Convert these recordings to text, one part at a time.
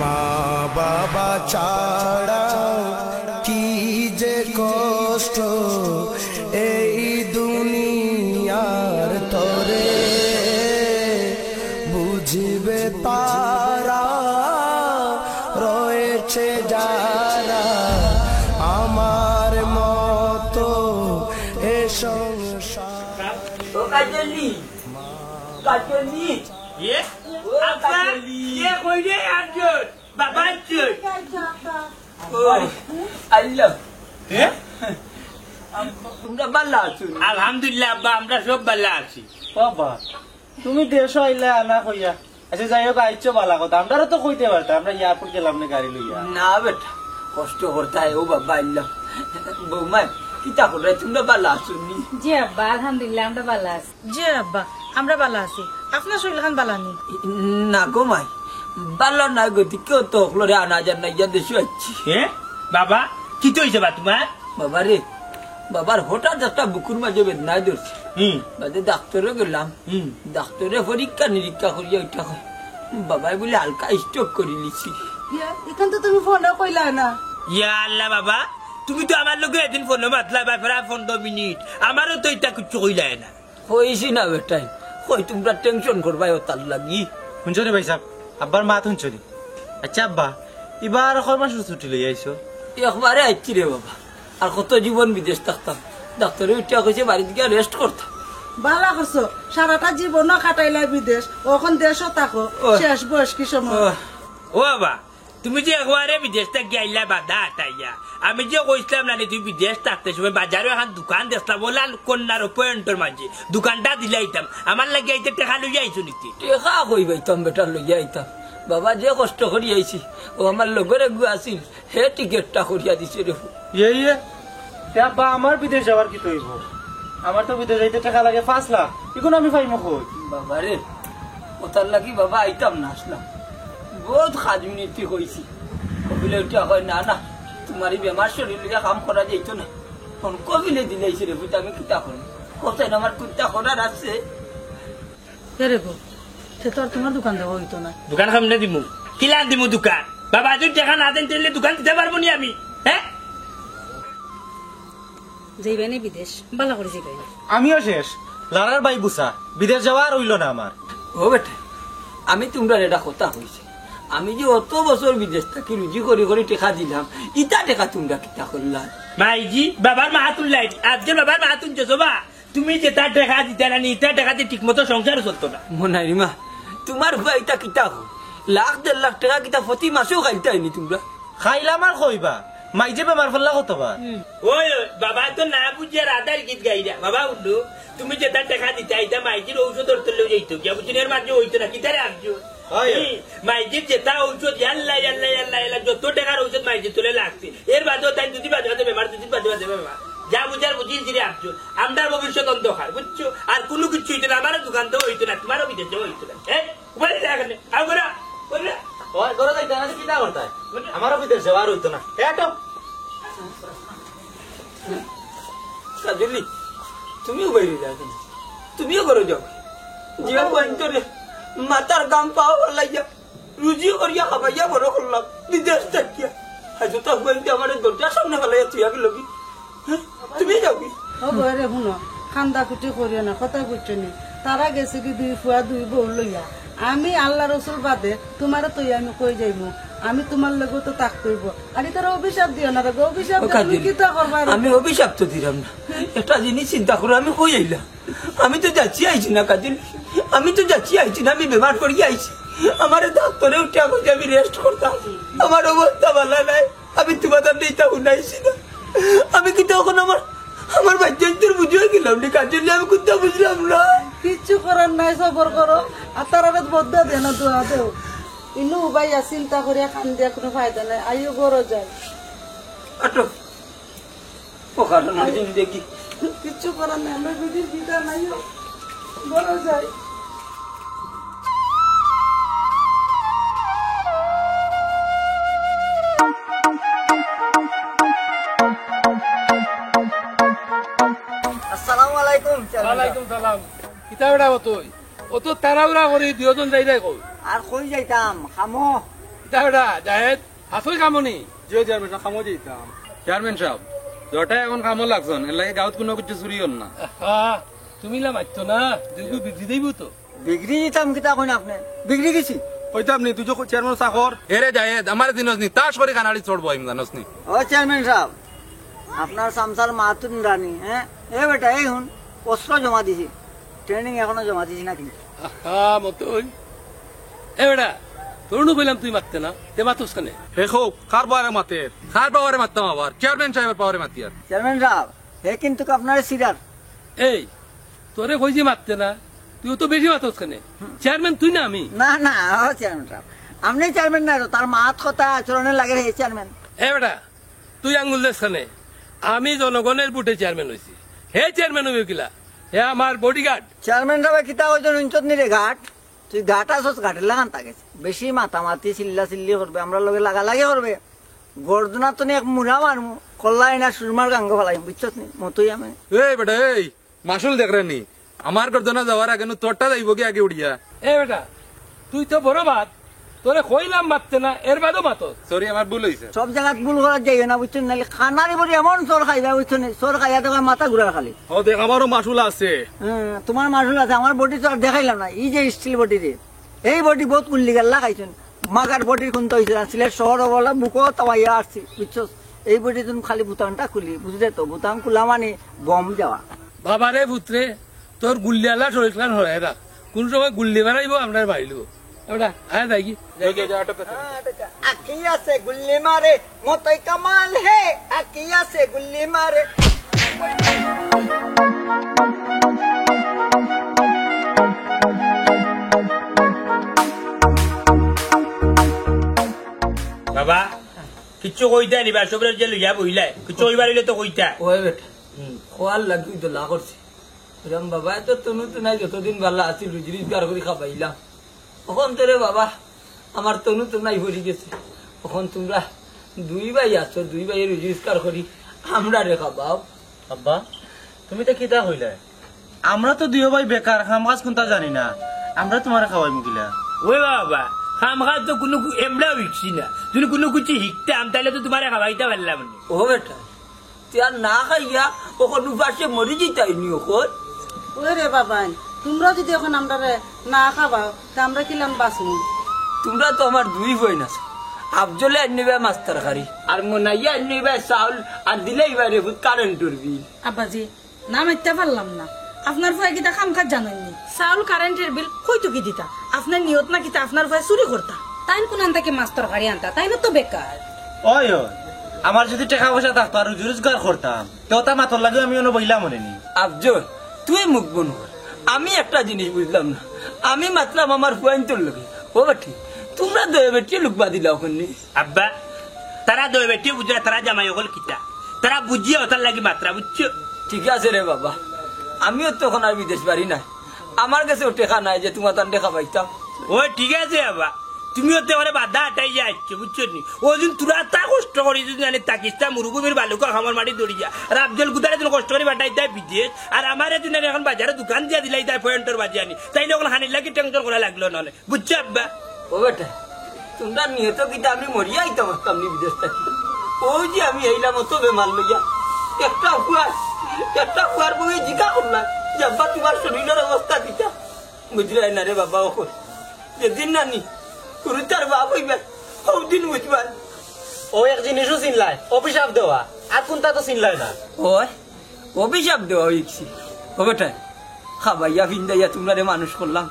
মা বাবা ছাড়া কি যে কষ্ট এই দুনিয়ার তরে, বুঝবে তারা রয়েছে যারা আমার মতো এ সংসার। কাজলি কাজলি ये apa ये कोई ये आजोर बाबा आजोर আল্লাহ eh তোমরা ভালো আছো? alhamdulillah abba আমরা সব ভালো আছি। বাবা তুমি দেশ আইলে আনা কইয়া আচ্ছা যাই হোক আইছো বালা কথা আমরা তো কইতে পারতাম আমরা এয়ারপোর্ট গেলাম না গাড়ি লইয়া না বেটা কষ্ট করতে হয় ও বাবা আল্লাহ বৌমা কিতা করে তোমরা ভালো আছো নি? জি আব্বা আলহামদুলিল্লাহ আমরা ভালো আছি। জি আব্বা আমরা ভালো আছি, আপনার শরীর খান ভালো নেই? না গো মাই ভালো না গতি কেউ তো হলরে আনা যান না ইয়া দেশে আছি। eh বাবা কি তো হইছে বা তোমার? বাবা রে বাবার হঠাৎ একটা বুকুর মাঝে বেদনা ধরছে, বাদে ডাক্তারে গেলাম, ডাক্তারে পরীক্ষা নিরীক্ষা করিয়া ওইটা কয় বাবাই বলে হালকা স্ট্রোক করে লিছি। এখান তো তুমি ফোনটা কইলা না। ইয়া আল্লাহ বাবা তুমি তো আমার লগে এদিন ফোন মাতলা বা প্রায় 15 মিনিট আমারও তো এটা কিছু কইলাই না। হইছি না বেটাই কই তোমরা টেনশন করবাই ও তার লাগি। শুনছো রে ভাই সাহেব আব্বার মা শুনছো নি? আচ্ছা আব্বা এবার কয় মাস ছুটি লই আইছো? একবারে আইছি রে বাবা, আর কত জীবন বিদেশ থাকতাম, ডাক্তারে উঠিয়া কইছে বাড়ি থেকে রেস্ট করতাম। ভালো করছো, সারাটা জীবনও কাটাইলাই বিদেশ, ওখান দেশও থাকো, শেষ বয়স কি সময়। ও বাবা তুমি যে একবারে বিদেশ থেকে আইলা বাধা আটাইয়া, আমি যে কইছিলাম না তুই বিদেশ থাকতে সময় বাজারে এখন দোকান দেখলাম বললাম কন্যার পয়েন্টের মাঝে দোকানটা দিলাইতাম আমার লাগে আইতে টেকা লইয়া আইছো নিতে। টেকা কই বাইতাম বেটার লইয়া আইতাম, বাবা যে কষ্ট করি আইছি ও আমার লগরে গু আসিল হে টিকেটটা করিয়া দিছে রে। ইয়ে আব্বা আমার বিদেশ যাওয়ার কি তৈব? আমার তো বিদেশ যাইতে টাকা লাগে 5 লাখ, এখন আমি পাইমু কই? বাবা রে ওটার লাগি বাবা আইতাম না, আসলাম বহুত খাজমিনীতি কইছি, কবিলে উঠিয়া কয় না না তোমারই বেমার শরীর লিখা কাম করা যাইত না, কোন কবিলে দিলাইছে রে বুঝতে আমি কিতা করি কোথায় আমার কুত্তা করার আছে। কে রে গো সে তো আর তোমার দোকান দেওয়া হইতো না। দোকান সামনে দিমু কিলান দিমু দোকান, বাবা যদি টাকা না দেন তাহলে দোকান দিতে পারবো নি আমি। হ্যাঁ যাইবে না বিদেশ, ভালো করে যাইবে। আমিও শেষ লারার বাই বুসা বিদেশ যাওয়া আর হইল না আমার। ও বেটা আমি তোমরা এটা কথা হয়েছে, আমি যে অত বছর বিদেশ থাকি রুজি করি করে টেকা দিলাম, ইটা টেকা তোমরা কিতা করলাম? মাইজি বাবার মা হাতুন লাই আজকে বাবার মা হাতুন বা তুমি যেটা টাকা দিতে না ইটা টাকা দিয়ে ঠিক মতো সংসার চলতো না। মনাই মা তোমার ভাই ইটা কিতা হো লাখ 1.5 লাখ টাকা কিতা প্রতি মাসেও খাইতে হয়নি তোমরা? খাইলাম আর কইবা মাইজে বেমার ফেললা কতবার। ওই বাবা তো না বুঝিয়ে রাধার গীত গাইরা বাবা উঠলো তুমি যেটা টাকা দিতে আইতা মাইজির ঔষধ ধরতে যাইতো বুঝিনের মাঝে হইতো না কিতারে আসছো মাইজির যেটা ঔষধ আল্লাহ আল্লাহ আল্লাহ আল্লাহ যত টাকার ঔষধ মাইজির তুলে লাগছে এর বাদেও তাই যদি বাজে বাজে বেমার দুদিন বাজে বাজে বেমার যা বুঝার বুঝিয়ে দিলে আসছো আমরা ভবিষ্যৎ অন্ধকার বুঝছো, আর কোনো কিছু হইতো না, আমারও দোকান তো হইতো না, তোমারও বিদেশে হইতো না। হ্যাঁ বলে এখানে আও করা বললে ওই করে যাইতা না কিটা করতাই আমারও বিদেশ যাওয়া আর হইতো না। এটো কাজলি তুমিও বাইরে যাও, তুমিও করে যাও যে পয়েন্টরে মাতার গাম পাওয়া লাইয়া রুজি করিয়া খাবাইয়া বড় করলাম বিদেশ থাকিয়া, আজ তো পয়েন্টে আমার দরজার সামনে ফেলাইয়া তুই আগে লগি তুমি যাবি। ও বরে শুনো খান্দা কুটি করিও না, কথা কইছো নি, তারা গেছে কি 2 ফুয়া 2 বউ লইয়া, আমি আল্লাহ রসুল বাদে তোমার তো আমি কই যাইবো, আমি তোমার লগে তো তাক কইব, আর তারা অভিশাপ দিও না রে গো, অভিশাপ তুমি কি তা করবা? আমি অভিশাপ তো দিলাম না, একটা জিনিস চিন্তা করে আমি কই আইলাম, আমি তো যাচ্ছি আইছি না কাজল, আমি তো যাচ্ছি আইছি না, আমি বেমার পড়ি আইছি, আমার ডাক্তারে উঠিয়া কইছে আমি রেস্ট করতাম, আমার অবস্থা ভালো নাই, আমি তোমাদের নেইতা উনাইছি না, আমি কি তখন আমার বাচ্চাদের বুঝিয়ে গেলাম নি কাজল, আমি কোথাও বুঝলাম না। কিচ্ছু করার নাই, সবর করো, আর তারা বদ্ধা দে না দোয়া দেও, ইনু উবাইয়া চিন্তা করিয়া কান দিয়া কোনো ফায়দা নাই, আইও গরো যায় আটো পোকাটা না দেখি কিচ্ছু করার নাই, আমরা বিধির বিধা নাইও গরো যায়। আসসালামু আলাইকুম। ওয়ালাইকুম সালাম। কিতা বেড়া অত তাড়াহুড়া করি দুজন যাই যাই কই আর কই যাইতাম খামো কিতা বেটা জাহেদ হাসুই কামনি যে চেয়ারম্যান সাহেব খামো দিতাম চেয়ারম্যান সাহেব জটা এখন কামো লাগছেন এর লাগে গাঁত কোনো কিছু চুরি হল না তুমি লা মারছ না দুগু বিক্রি দেব তো বিক্রি দিতাম কিতা কইন আপনি বিক্রি গেছি হইতাম নি তুই যে চেয়ারম্যান চাকর এরে জায়েদ আমার দিনস নি তাস করে কানাড়ি চড়বো আমি জানোস নি ও চেয়ারম্যান সাহেব আপনার সামসার মাতুন রানী হ্যাঁ এ বেটা এই হুন অস্ত্র জমা দিছি ট্রেনিং এখনো জমা দিছি না কিন্তু মতই এ বেটা তোরনু কইলাম তুই মারতে না তে মাতুস কানে হে খো কার বারে মাতে খার পাওয়ারে মারতাম আবার চেয়ারম্যান সাহেবের পাওয়ারে মাতি আর চেয়ারম্যান সাহেব হে কিন্তু আপনার সিরার এই তোরে কইছি মারতে না তুই তো বেশি মাতুস কানে চেয়ারম্যান তুই না আমি না না ও চেয়ারম্যান সাহেব আপনি চেয়ারম্যান না তার মাত কথা আচরণে লাগে হে চেয়ারম্যান এ বেটা তুই আঙ্গুল দেশ কানে আমি জনগণের বুটে চেয়ারম্যান হইছি হে চেয়ারম্যান হইব কিলা হে আমার বডিগার্ড চেয়ারম্যান সাহেব কিতা হইতো নিঞ্চত নিরে ঘাট তুই ঘাট আসস ঘাটের লাগান তাকে বেশি মাতামাতি চিল্লা চিল্লি করবে আমরা লগে লাগালাগি করবে গর্দনা তো এক মুড়া মারমু কল্লাই না সুরমার গাঙ্গ ফেলাই বুঝছস নি মতই আমি এই বেটা এই মাসুল দেখ নি আমার গর্দনা যাওয়ার আগে নু তোরটা যাইব কি আগে উড়িয়া এ বেটা তুই তো বড় বাদ তোরে কইলাম মারতে না এর বাদও মাতস সরি আমার ভুল হইছে সব জায়গায় ভুল করা যাইও না বুঝছেন নাহলে খানারি বলি এমন চোর খাইবা বুঝছেন চোর খাইয়া তো মাথা ঘুরা খালি ও দেখ আমারও মাসুল আছে তোমার মাসুল আছে আমার বডি তো আর দেখাইলাম না এই যে স্টিল বডি রে এই বডি বহুত কুল্লি গেল্লা খাইছেন মাগার বডির কোন তো হয়েছে সিলেট শহর বলা বুকো তাওয়াইয়া আসছি বুঝছস এই বডি তুমি খালি বুতামটা খুলি বুঝলে তো বুতাম খুলা মানে বম যাওয়া বাবারে পুত্রে তোর গুল্লিয়ালা শরীর হয়ে রাখ কোন সময় গুল্লি বানাইব আমরা ভাইলু ওটা হ্যাঁ যাই কি আকি আছে গুল্লি মারে মতই কামাল হে আকি আছে গুল্লি মারে বাবা কিচ্ছু কইতা নিবা সবরে যে লইয়া বইলাই কিচ্ছু কইবার হইলে তো কইতা ওই বেটা খোয়ার লাগি তো লা করছে রাম বাবা তো তনু তো নাই যতদিন ভালো আছিল রোজগার করে খাবাইলাম তখন তোরে বাবা আমার তনু তো নাই ভরি গেছে তখন তোমরা দুই ভাই আছো দুই ভাই রোজগার করি আমরা রে খাবাও আব্বা তুমি তো কিতা হইলে আমরা তো দুই ভাই বেকার কাম কাজ কোনটা জানি না আমরা তোমারে খাওয়াই মুকিলা ওই বাবা খামখা তো কোনো এমরা উঠছি না যদি কোনো কিছু শিখতাম তাহলে তো তোমার খাবাইতে পারলাম না ও বেটা তুই আর না খাইয়া ওখানে পাশে মরি যেতাইনি ওখন ওই রে বাবাই তোমরা যদি এখন আমরা না খাবাও তা আমরা কিলাম বাঁচবো তোমরা তো আমার দুই বই না আফজলে আননিবে মাস্টার খারি আর মনাইয়া আননিবে চাউল আর দিলে এবারে কারেন্টের বিল আব্বাজি না মারতে পারলাম না আপনার ভয় কিতা খাম খাত জানেননি চাউল কারেন্টের বিল কইতো কি দিতা আপনার নিয়ত না কিতা আপনার ভয় চুরি করতা তাই কোন আনতাকে মাছ তরকারি আনতা তাই না তো বেকার ওই আমার যদি টাকা পয়সা থাকতো আর রোজগার করতাম তো তা মাথর লাগে আমি অন্য বইলাম মনে নি আফজল তুই মুখ বনু আমি একটা জিনিস বুঝলাম না আমি মাতলাম আমার ফুয়াইন তোর লগে ও ঠিক তোমরা দয়ে বেটিয়ে লুকবা দিলা ওখানে আব্বা তারা দই বেটি বুঝরা তারা জামাই হল কিতা তারা বুঝিয়ে ওটার লাগি মাত্রা বুঝছো ঠিক আছে রে বাবা আমিও তখন আর বিদেশ বাড়ি নাই আমার কাছে টেকা নাই যে তোমার তান দেখা পাইতাম ও ঠিক আছে বাবা তুমিও তো ওরে বাধা হাঁটাই যাচ্ছো বুঝছো নি ও দিন তোরা তা কষ্ট করি যদি জানি তাকিস্তা মুরুগুমির বালুকা খামার মাটি দড়ি যা আর আফজল গুদারে তুমি কষ্ট করে বাটাই দেয় বিদেশ আর আমার এদিন এখন বাজারে দোকান দিয়া দিলাই তাই পয়েন্টর বাজিয়ানি তাই যখন হানির লাগি টেনশন করা লাগলো নলে বুঝছো আব্বা ও বেটা তোমরা নিহত কিটা আমি মরিয়া আইতাম আসতাম নি বিদেশ থাকি ওই যে আমি এইলাম অত বেমার লইয়া একটা কুয়ার বই জিজ্ঞা করলাম যে আব্বা তোমার শরীরের অবস্থা কিটা বুঝলাই না রে বাবা ওখন যেদিন নানি কুরুতার বাপ হইবা সবদিন বুঝবা ও এক জিনিসও চিনলাই অভিশাপ দেওয়া আর কোনটা তো চিনলাই না ওই অভিশাপ দেওয়া হয়েছি ও বেটা খাবাইয়া ভিন্দাইয়া তোমরা রে মানুষ করলাম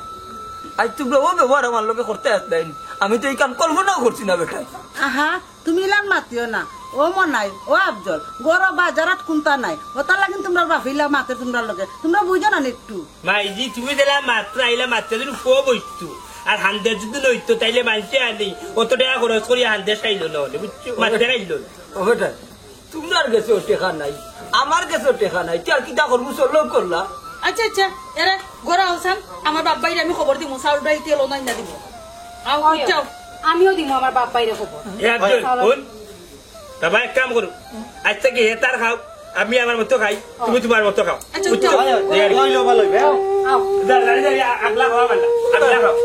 আজ তোমরা ও ব্যবহার আমার লোকে করতে আসলেন আমি তো এই কাম কল্পনাও করছি না বেটা আহা তুমি ইলান মাতিও না ও মনাই ও আফজল গড় বাজারত কোনটা নাই ওটা লাগি তোমরা বাফিলা মাতে তোমরা লগে তোমরা বুঝো না একটু মাইজি তুমি দিলা মাত্র আইলা মাত্র যদি ফো বসতো আর হান্দের যদি লইতো তাইলে মানতে আনি অত টাকা খরচ করি হান্দের খাইলো না হলে বুঝছো মাত্রে খাইলো ও বেটা তোমরার কাছেও টেকা নাই আমার কাছেও টেকা নাই তার কিতা করবো চলো করলা আচ্ছা আচ্ছা এরে গোরা হোসেন আমার বাপ ভাইরে আমি খবর দিব চাউল ডাল তেল নাই না দিব যাও আমিও দিব আমার বাপ ভাইরে খবর এ আব্দুল বল বাবা এক কাম করো আজ থেকে হে তার খাও আমি আমার মতো খাই তুমি তোমার মতো খাও আচ্ছা, বুঝছো? উঠো। লইলো ভালো আও দাঁড়া, আগলা খাওয়া পারলা আগলা খাও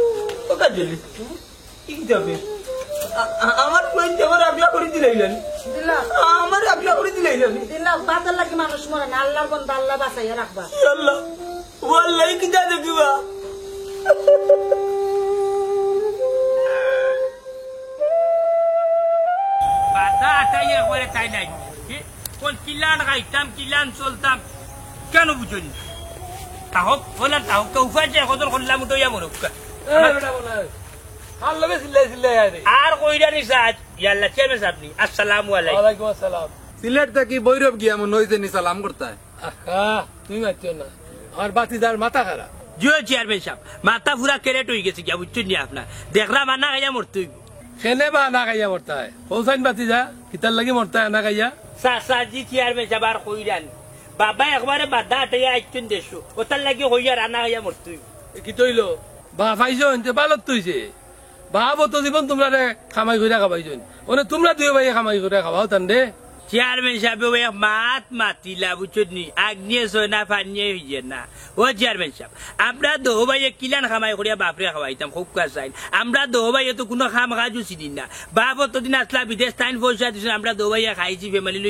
ওকা জেলি কি যাবে আমার ফ্রেন্ড আমার আগলা করে দিলাইলেন দিলাম আমার আগলা করে দিলাইলেন দিলাম বাতার লাগি মানুষ মরে না আল্লাহর বন্ধ আল্লাহ বাঁচাইয়া রাখবা আল্লাহ ওয়াল্লাহি কিতা দেখিবা বাধা আটাই একবারে তাই নাই কোন কিলান খাইতাম কিলান চলতাম কেন বুঝুন তাহক বললাম তাহক উপায় যে কত করলাম তো ইয়া মরুক আর কইরা নি সাজ ইয়াল্লা চেয়ারম্যান সাহেব নি আসসালামু আলাইকুম ওয়ালাইকুম আসসালাম। সিলেট থেকে বৈরব গিয়া মনে হয়েছে নি সালাম করতে তুমি মারছো না, আমার বাতিদার মাথা খারাপ। জিও চেয়ারম্যান সাহেব মাথা পুরা কেরেট হয়ে গেছে গিয়া বুঝছেন নি আপনার দেখরা মানা খাইয়া মরতে হইব খেলে বা না খাইয়া মরতা হয় পৌঁছাইন বাতিদা কিতার লাগি মরতা হয় না খাইয়া। সাজি চেয়ারম্যান সাহেব আর কইরান বাবা একবারে বাধা আটাইয়া আইছেন দেশো ওটার লাগি হইয়া রানা খাইয়া মরতে হইব কি তৈল বা পাইছো বালত তৈছে বাবো তো জীবন তোমরা খামাই করে খাবাইছেন ওনে তোমরা দুই ভাই খামাই করে খাবাও তান দে। চেয়ারম্যান সাহেব মাত মাতিলা বুঝছেন নি আগ্নিয়ে সয় না ফানিয়ে হইয়ে না ও চেয়ারম্যান সাহেব আমরা দহ ভাইয়ে কিলান খামাই করিয়া বাপরে খাওয়াইতাম খুব কাছাইন আমরা দহ ভাইয়ে তো কোনো খাম খাজু চিনি না বাপ অতদিন আসলা বিদেশ টাইম পয়সা দিচ্ছেন আমরা দহ ভাইয়া খাইছি ফ্যামিলি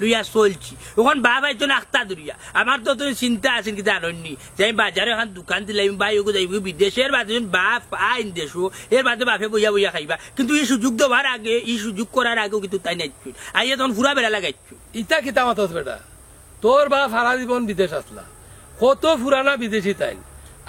লইয়া চলছি ওখান বাপ আইতো আখতা দরিয়া আমার তো চিন্তা আছেন কি জানি যে আমি বাজারে এখন দোকান দিলাম ভাই ওকে যাইব বিদেশের বাদে বাপ আইন দেশো এর বাদে বাপে বইয়া বইয়া খাইবা কিন্তু এই সুযোগ দেওয়ার আগে এই সুযোগ করার আগেও কিন্তু তাই নাই আইয়া তখন ফুরা বেড়া লাগাইছো ইটা কিতা মাতস বেটা তোর বাপ সারা জীবন বিদেশ আসলা কত ফুরানা বিদেশি তাই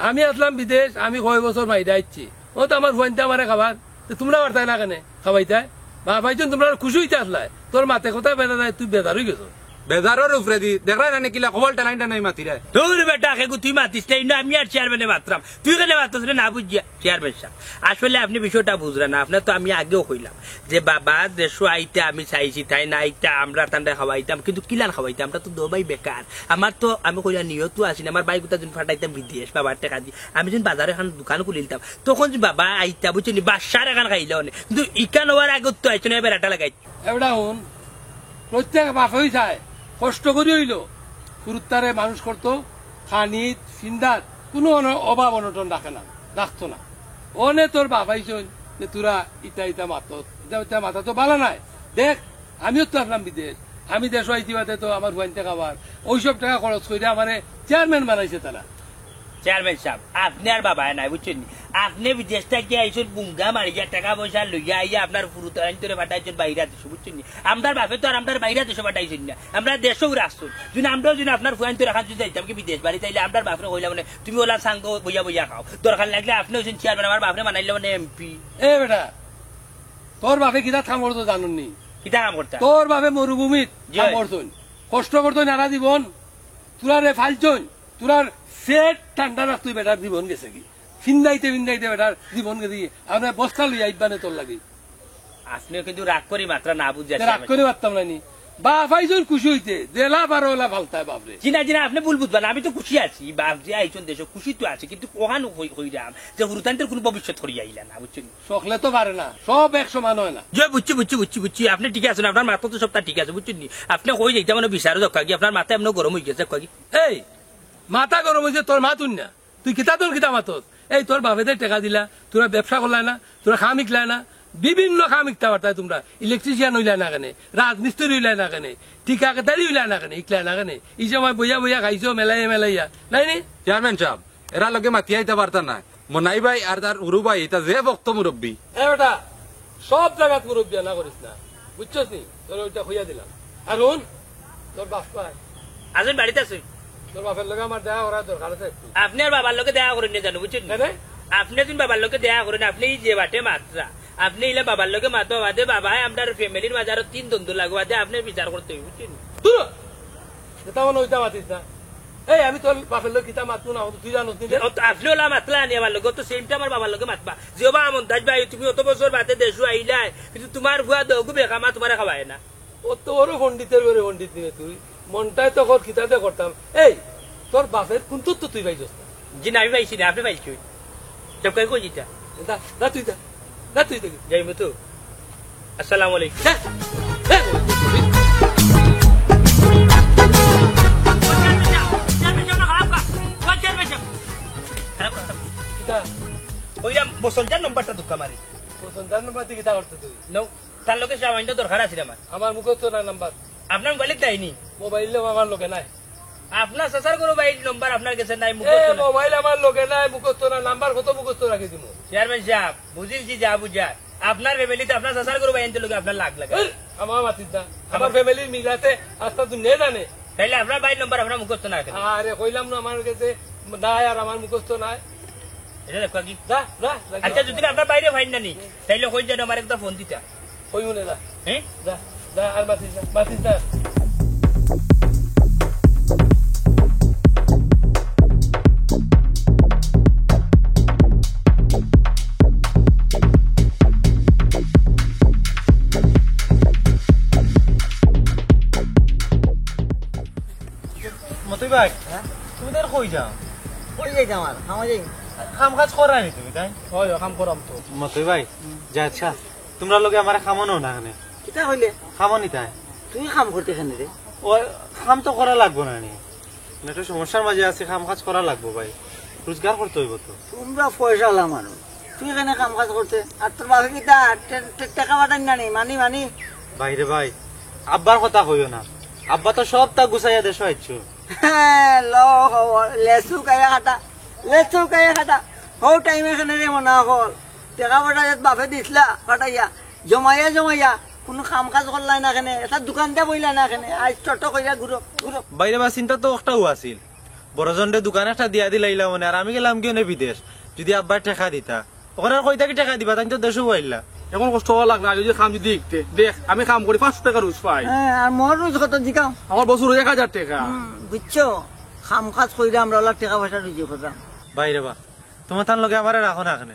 আমি আসলাম বিদেশ আমি কয় বছর মাইদা আইছি ও তো আমার ফোনটা আমারে খাবার তোমরা বার্তায় না কেন খাবাইতাই বা ভাইজন তোমরা খুশি হইতে আসলাই তোর মাতে কথা বেড়া যায় তুই বেদার হয়ে গেছো বেজারের উপরে দি দেখলাই না কিলা খবর টানাইটা নাই মাতিরা তোর বেটা খেগু তুই মাতিস না আমি আর চেয়ারম্যানে মাত্রাম তুই কেন মাতিস না বুঝিয়া চেয়ারম্যান সাহেব আসলে আপনি বিষয়টা বুঝলেন না আপনার তো আমি আগেও কইলাম যে বাবা দেশো আইতে আমি চাইছি তাই না আইতা আমরা তান্ডা খাওয়াইতাম কিন্তু কিলান খাওয়াইতাম আমরা তো দোবাই বেকার আমার তো আমি কইলা নিয়ত আছি আমার বাইক কোথা যখন ফাটাইতাম বিদেশ বাবার টাকা দিয়ে আমি যখন বাজারে এখন দোকান খুলিতাম তখন যে বাবা আইতা বুঝছেন বাসার এখান খাইলে অনেক কিন্তু ইকান হওয়ার আগে তো আইছো না বেড়াটা লাগাই এবার হন প্রত্যেক বাপ হয়ে যায় কষ্ট করে হইল গুরুত্বারে মানুষ করতো খানিত সিন্দাত কোনো অভাব অনটন রাখে না রাখতো না অনে তোর বাবাইছন যে তোরা ইটা ইটা মাতত ইটা মাথা তো ভালো নাই দেখ আমিও তো আসলাম বিদেশ আমি দেশ ইতিবাদে তো আমার ভয়তে খাবার ওইসব টাকা খরচ করে আমার চেয়ারম্যান বানাইছে তারা চেয়ারম্যান সাহেব আপনি আর বাবা নাই বুঝছেন আপনি বিদেশ থেকে আইসেন বুঙ্গা মারিয়া টাকা পয়সা লইয়া আইয়া আপনার ফুরুতরে পাঠাইছেন বাইরা দেশ বুঝছেন আমার বাপে তো আর আপনার বাইরা দেশে পাঠাইছেন না আমরা দেশেও আসছেন যদি আমরাও যদি আপনার ফুয়ান্তরে রাখান যদি যাইতাম কি বিদেশ বাড়ি তাইলে আপনার বাপরে কইলা মানে তুমি ওলা সাঙ্গ বইয়া বইয়া খাও দরকার লাগলে আপনি হচ্ছেন চেয়ারম্যান আমার বাপরে বানাইলে মানে এমপি এ বেটা তোর বাপে কিতা কাম করতো জানুন নি কিতা কাম করতা তোর বাপে মরুভূমিত কাম করতন কষ্ট করতো নারা জীবন তোরা রে ফালছন তোরার পেট ঠান্ডা রাখ তুই বেটার জীবন গেছে কি ফিন্দাইতে ফিন্দাইতে বেটার জীবন গেছে আপনার বস্তা লইয়া আইবানে তোর লাগে আপনিও কিন্তু রাগ করি মাত্রা না বুঝা রাগ করে পারতাম না নি বা ভাইজন খুশি হইতে দেলা বারো ওলা ফালতায় বাপরে জিনা জিনা আপনি ভুল বুঝবেন আমি তো খুশি আছি বাপ যে আইসন দেশ খুশি তো আছে কিন্তু ওখানে হইরাম যে হুরুতান্তের কোনো ভবিষ্যৎ করি আইলা না বুঝছেন সকলে তো পারে না সব এক সমান হয় না যে বুঝছি আপনি ঠিক আছেন আপনার মাথা তো সবটা ঠিক আছে বুঝছেন আপনি কই যাইতে মানে বিচারও দক্কা কি আপনার মাথা এমন গরম হয়ে গেছে কি এই মাথা গরম হয়েছে তোর মাতুন না তুই কিতা তোর কিতা মাতস এই তোর বাপেদের টাকা দিলা তোরা ব্যবসা করলাই না তোরা খাম ইকলাই না বিভিন্ন খাম ইকতা পারতায় তোমরা ইলেকট্রিশিয়ান হইলাই না কেন রাজমিস্ত্রি হইলাই না কেন ঠিকাদারি হইলাই না কেন ইকলাই না কেন এই সময় বইয়া বইয়া খাইছো মেলাইয়া নাই নি চেয়ারম্যান সাহেব এরা লগে মাতি আইতে পারতা না মনাই ভাই আর তার উরু ভাই এটা যে ভক্ত মুরব্বী বেটা সব জায়গাত মুরব্বী না করিস না বুঝছস নি তোর ওইটা হইয়া দিলাম আর তোর বাপ পায় আছেন বাড়িতে আছে তোর বাপের লগে আমার দেখা করার দরকার আছে আপনি আর বাবার লোকে দেখা করেন না জানো বুঝছেন আপনি যদি বাবার লোকে দেখা করেন আপনি যে বাটে মাত্রা আপনি ইলে বাবার লোকে মাতো বাদে বাবা আপনার ফ্যামিলির মাঝে আরো 3 দ্বন্দ্ব লাগবে বাদে আপনি বিচার করতে হবে বুঝছেন মানে ওইটা মাতিস না এই আমি তোর বাপের লোক কিতা মাতবো না তুই জানোস নি আপনি ওলা মাতলা আনি আমার লোক তো সেমটা আমার বাবার লোকে মাতবা যে বা মন্তাজ ভাই তুমি অত বছর বাদে দেশু আইলাই কিন্তু তোমার ভুয়া দগু বেকামা তোমার খাওয়ায় না ও তোর পন্ডিতের করে পন্ডিত নিয়ে তুই মনটাই তো কর কিতাতে করতাম এই তোর বাপের কোন তো তুই পাইছস জি না আমি পাইছি না আপনি পাইছি সব কই জিতা না তুই না তুই দেখি যাই মতো আসসালামু আলাইকুম ওইরা বসলটার নম্বরটা দুঃখা মারি সন্তান নাম্বার থেকে কিতা করতে তুই নো তার লোকে সামান্য দরকার আছে আমার আমার মুখস্থ না নাম্বার আপনার মোবাইলে দেয়নি মোবাইল আমার লোকে নাই আপনার চাচার কোনো বাইক নম্বর আপনার কাছে নাই মোবাইল আমার লোকে নাই মুখস্থ না নাম্বার কত মুখস্থ রাখি দিব চেয়ারম্যান সাহেব বুঝিছি যা বুঝা আপনার ফ্যামিলিতে আপনার চাচার কোনো বাইক লোকে আপনার লাখ লাগে আমার মাতিস না আমার ফ্যামিলির মিলাতে আস্তা তুই নে জানে তাইলে আপনার বাইক নম্বর আপনার মুখস্থ না রাখেন আরে কইলাম না আমার কাছে নাই আর আমার মুখস্থ নাই এটা দেখো কি যা যা আচ্ছা যদি আপনার বাইরে ফাইন না নি তাইলে কই যেন আমার একটা ফোন দিতা কই মনে না হ্যাঁ যা যা আর মাতিস না মতই ভাই তুমি তো কই যাও কই যাইতে আমার আমার যাই কাম কাজ করা নি তুমি তাই হয় কাম করাম তো মতই ভাই যা আচ্ছা তোমরা লগে আমার খামনো না এখানে কিতা হইলে খামনি তাই তুই কাম করতে কেন রে ওই কাম তো করা লাগবো না নি একটা সমস্যার মাঝে আছে কাম কাজ করা লাগবো ভাই রোজগার করতে হইব তো তোমরা পয়সা লা মানুষ তুই এখানে কাম কাজ করতে আর তোর বাপে কিতা টাকা পাঠান না নি মানি বাইরে ভাই আব্বার কথা কইও না আব্বা তো সব তা গুছাইয়া দেশ আইছো লেচু কাইয়া খাটা হো টাইম এখানে রে মনে হল টাকা পাঠা বাপে দিছিলা পাঠাইয়া জমাইয়া কোনো কাম কাজ করলাই না এখানে এটা দোকান দিয়ে বইলা না এখানে আজ টোটো কইরা ঘুরো বাইরে বা চিন্তা তো একটাও আছিল বড়জনরে দোকান একটা দিয়া দিলাইলা মনে আর আমি গেলাম কেউ বিদেশ যদি আব্বার টাকা দিতা ওখানে কই থাকি টাকা দিবা তাই তো দেশও আইলা এখন কষ্ট হওয়া লাগ না যদি কাম যদি দেখতে দেখ আমি কাম করি 500 টাকা রোজ পাই হ্যাঁ আর মোর রোজ কত জিকাও আমার বছর 1000 টাকা বুঝছো কাম কাজ কইরা আমরা ওলা টাকা পয়সা রুজি করতাম বাইরে বা তোমার তার লগে আমার রাখো না এখানে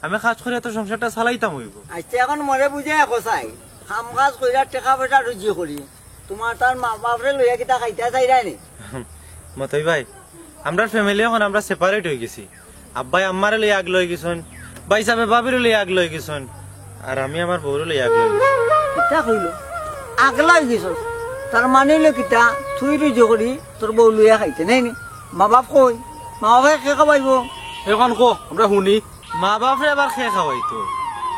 আমি কাজ করে তো সংসারটা চালাইতাম হইব আচ্ছা এখন মরে বুঝে একো চাই কাম কাজ কইরা টাকা পয়সা রুজি করি তোমার তার মা বাপরে লইয়া কিতা খাইতে চাইরাই নি মতই ভাই আমরা ফ্যামিলি এখন আমরা সেপারেট হয়ে গেছি আব্বাই আম্মারে লই আগ লই গেছন ভাই সাহেব বাবির লই আগ লই গেছন আর আমি আমার বউরে লই আগ লই কিতা কইল আগলা গেছ তার মানে হইলো কিতা তুই রুজি করি তোর বউ লইয়া খাইতে নাই নি মা বাপ কই মা বাপে কে খাবাইব এখন কো আমরা শুনি মা বাপরে আবার খেয়ে খাওয়াইতো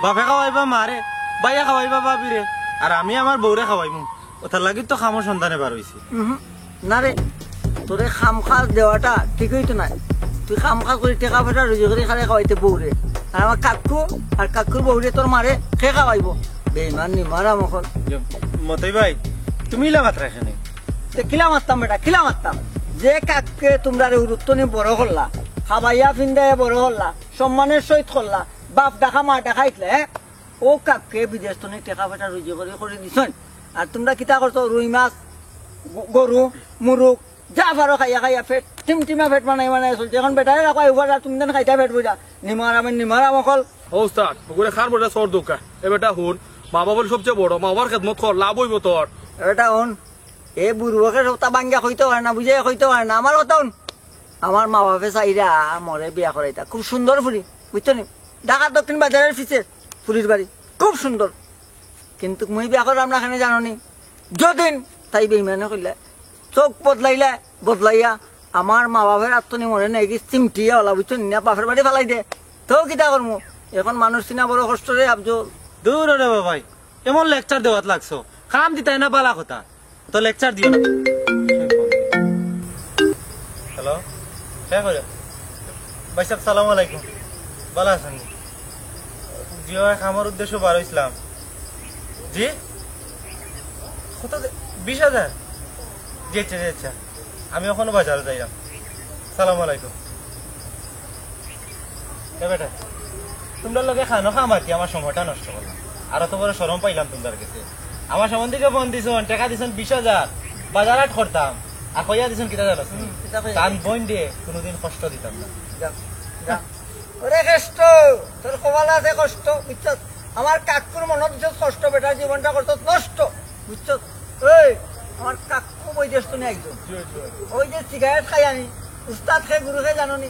বাপে খাওয়াইবা মারে বাইয়া খাওয়াইবা বাবিরে আর আমি আমার বউরে খাওয়াইমু ওটার লাগি তো খামো সন্তানে বার হইছি না রে তোরে খাম খাজ দেওয়াটা ঠিক হইতো নাই তুই খাম খাজ করে টাকা পয়সা রুজি করে খালে খাওয়াইতে বউরে আর আমার কাকু আর কাকুর বউরে তোর মারে কে খাওয়াইব বেইমান নি মারা মকল মতই ভাই তুমি লাগাত রাখেনি কিলা মারতাম বেটা কিলা মারতাম যে কাককে তোমরা গুরুত্ব নিয়ে বড় করলা খাবাইয়া ফিন্দাইয়া বড় করলা সম্মানের সহিত করলা বাপ ডাকা মা ডাকাইতলে ও কাককে বিদেশ তো টাকা পয়সা রুজি করে দিছন আর তোমরা কিতা করছো রুই মাছ গরু মুরুক যা পারো খাইয়া ফেট টিমটিমা ফেট বানাই চলছে এখন বেটারে রাখা এবার তুমি দেন খাইতা ফেট বুঝা নিমারা মকল ও স্টার্ট ওগুলো খার বড় সর দোকা এ বেটা হুন মা বাবার সবচেয়ে বড় মা বাবার খেদমত কর লাভ হইব তোর এটা হন এ বুড়োকে সপ্তাহ বাঙ্গা হইতে পারে না বুঝে হইতে পারে না আমার কথা হন আমার মা বাপে চাইরা মরে বিয়া করাইতা খুব সুন্দর ফুরি বুঝছো নি ঢাকা দক্ষিণ বাজারের ফিসে ফুরির বাড়ি খুব সুন্দর কিন্তু মুই বিয়া করাম না এখানে জানো নি যদিন তাই বেইমানে কইলে চোখ বদলাইয়া আমার মা বাপের আত্মনি মরে নাকি চিমটিয়া ওলা বুঝছো নি বাপের বাড়ি ফেলাই দে তো কিতা করমু এখন মানুষ চিনা বড় কষ্ট রে আবজো দূর রে ভাই এমন লেকচার দেওয়াত লাগছো কাম দিতাই না বালা কথা তো লেকচার দিও না হ্যালো কে করে ভাই সাহেব সালাম আলাইকুম ভালো আছেন জিও আমার উদ্দেশ্য বার হইছিলাম জি কত 20,000 জি আচ্ছা আমি এখনো বাজারে যাইলাম সালাম আলাইকুম বেটা তোমরা লগে খানো খামাতি আমার সময়টা নষ্ট করলাম আর তো বড় শরম পাইলাম তোমার কাছে আমার সামন থেকে ফোন দিছন টাকা দিছন 20,000 বাজার হাট করতাম আর কইয়া দিছন কিটা জানো কান বইন দিয়ে কোনোদিন কষ্ট দিতাম না ওরে কষ্ট তোর কপালে আছে কষ্ট বুঝছ আমার কাকুর মনত দিছ কষ্ট বেটার জীবনটা করত নষ্ট বুঝছ ওই আমার কাকু বৈদেশ তো নিয়ে ওই যে সিগারেট খাই আনি উস্তাদ খাই গুরু খাই জানি